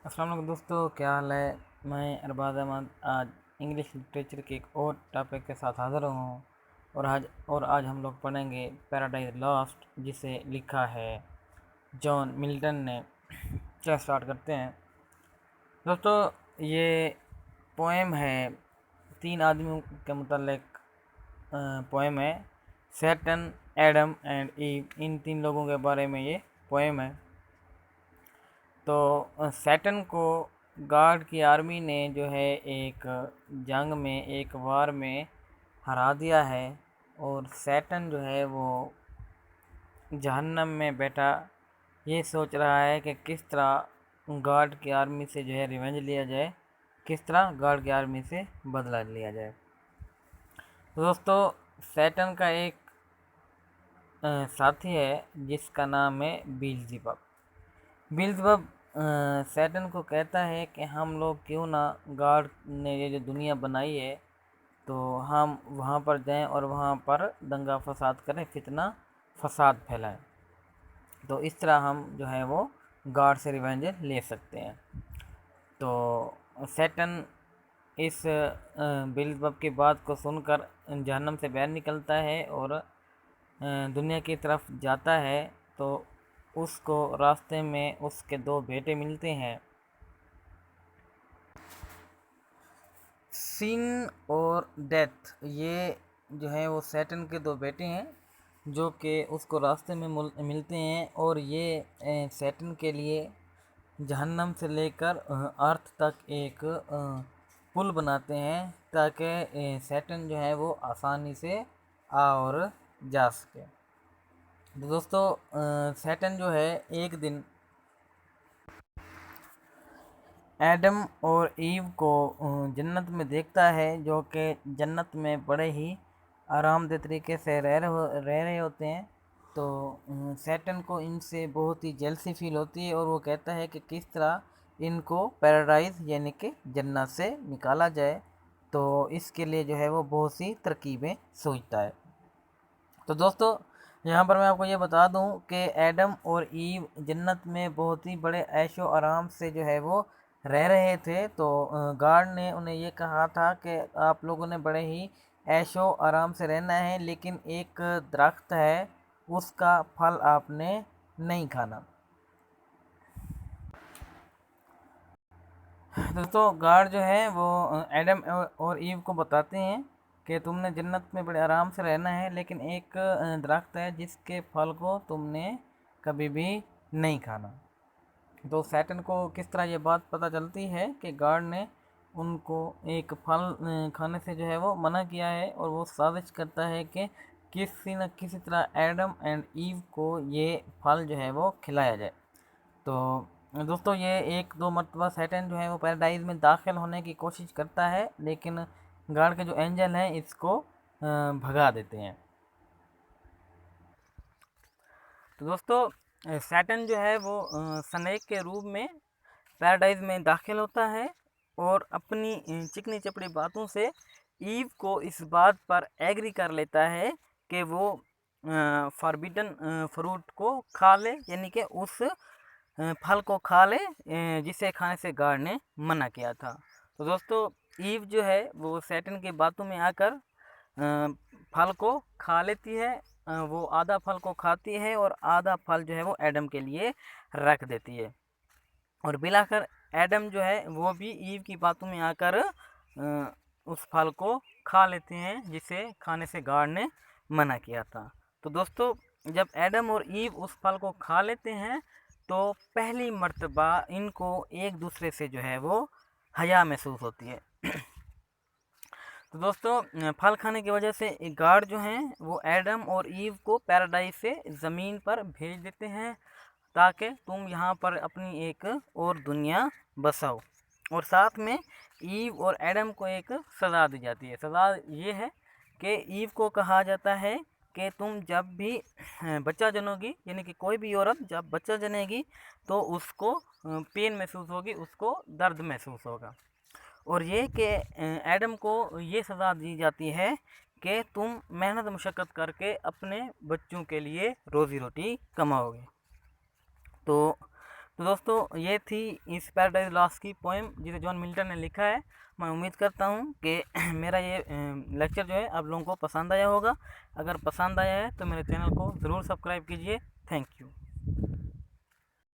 अस्सलाम वालेकुम दोस्तों, क्या हाल है। मैं अरबाज अहमद आज इंग्लिश लिटरेचर के एक और टॉपिक के साथ हाज़िर हूँ। और आज हम लोग पढ़ेंगे पैराडाइज लॉस्ट, जिसे लिखा है जॉन मिल्टन ने। क्या स्टार्ट करते हैं दोस्तों। ये पोएम है, तीन आदमियों के मुतालिक पोएम है। सैटन, एडम एंड ईव, इन तीन लोगों के बारे में ये पोएम है। तो सैटन को गॉड की आर्मी ने जो है एक जंग में, एक वार में हरा दिया है। और सैटन जो है वो जहन्नम में बैठा ये सोच रहा है कि किस तरह गॉड की आर्मी से जो है रिवेंज लिया जाए, किस तरह गॉड की आर्मी से बदला लिया जाए। तो दोस्तों, सैटन का एक साथी है जिसका नाम है बील्ज़ेबब। बील्ज़ेबब सैटन को कहता है कि हम लोग क्यों ना गॉड ने ये जो दुनिया बनाई है, तो हम वहाँ पर जाएं और वहाँ पर दंगा फसाद करें, फितना फसाद फैलाएं। तो इस तरह हम जो है वो गॉड से रिवेंज ले सकते हैं। तो सैटन इस बील्ज़ेबब की बात को सुनकर जहन्नम से बाहर निकलता है और दुनिया की तरफ जाता है। तो उसको रास्ते में उसके दो बेटे मिलते हैं, सिन और डेथ। ये जो है वो सैटन के दो बेटे हैं जो कि उसको रास्ते में मिलते हैं। और ये सैटन के लिए जहन्नम से लेकर अर्थ तक एक पुल बनाते हैं, ताकि सैटन जो है वो आसानी से आ और जा सके। तो दोस्तों, सैटन जो है एक दिन एडम और ईव को जन्नत में देखता है, जो कि जन्नत में बड़े ही आरामदेह तरीके से रह रहे होते हैं। तो सैटन को इनसे बहुत ही जेलसी फील होती है और वो कहता है कि किस तरह इनको पैराडाइज यानी कि जन्नत से निकाला जाए। तो इसके लिए जो है वो बहुत सी तरकीबें सोचता है। तो दोस्तों, यहाँ पर मैं आपको ये बता दूँ कि एडम और ईव जन्नत में बहुत ही बड़े ऐशो आराम से जो है वो रह रहे थे। तो गार्ड ने उन्हें ये कहा था कि आप लोगों ने बड़े ही ऐशो आराम से रहना है, लेकिन एक दरख्त है उसका फल आपने नहीं खाना। दोस्तों, गार्ड जो है वो एडम और ईव को बताते हैं कि तुमने जन्नत में बड़े आराम से रहना है, लेकिन एक दरख्त है जिसके फल को तुमने कभी भी नहीं खाना। तो सैटन को किस तरह ये बात पता चलती है कि गार्ड ने उनको एक फल खाने से जो है वो मना किया है, और वो साजिश करता है कि किसी न किसी तरह एडम एंड ईव को ये फल जो है वो खिलाया जाए। तो दोस्तों, ये एक दो मरतबा सैटन जो है वो पैराडाइज में दाखिल होने की कोशिश करता है, लेकिन गार्ड के जो एंजल हैं इसको भगा देते हैं। तो दोस्तों, सैटन जो है वो स्नेक के रूप में पैराडाइज में दाखिल होता है और अपनी चिकनी चपड़ी बातों से ईव को इस बात पर एग्री कर लेता है कि वो फॉरबिडन फ्रूट को खा ले, यानी कि उस फल को खा ले जिसे खाने से गार्ड ने मना किया था। तो दोस्तों, ईव जो है वो सैटन की बातों में आकर फल को खा लेती है। वो आधा फल को खाती है और आधा फल जो है वो एडम के लिए रख देती है। और बिलाकर एडम जो है वो भी ईव की बातों में आकर उस फल को खा लेते हैं जिसे खाने से गार्ड ने मना किया था। तो दोस्तों, जब एडम और ईव उस फल को खा लेते हैं तो पहली मर्तबा इनको एक दूसरे से जो है वो हया महसूस होती है। तो दोस्तों, फल खाने की वजह से गार्ड जो हैं वो एडम और ईव को पैराडाइज से ज़मीन पर भेज देते हैं, ताकि तुम यहाँ पर अपनी एक और दुनिया बसाओ। और साथ में ईव और एडम को एक सज़ा दी जाती है। सज़ा ये है कि ईव को कहा जाता है कि तुम जब भी बच्चा जनोगी, यानी कि कोई भी औरत जब बच्चा जनेगी तो उसको पेन महसूस होगी, उसको दर्द महसूस होगा। और ये कि एडम को ये सज़ा दी जाती है कि तुम मेहनत मशक्क़त करके अपने बच्चों के लिए रोज़ी रोटी कमाओगे। तो तो दोस्तों ये थी इस पैराडाइज लॉस्ट की पोएम जिसे जॉन मिल्टन ने लिखा है। मैं उम्मीद करता हूँ कि मेरा ये लेक्चर जो है आप लोगों को पसंद आया होगा। अगर पसंद आया है तो मेरे चैनल को ज़रूर सब्सक्राइब कीजिए। Thank you.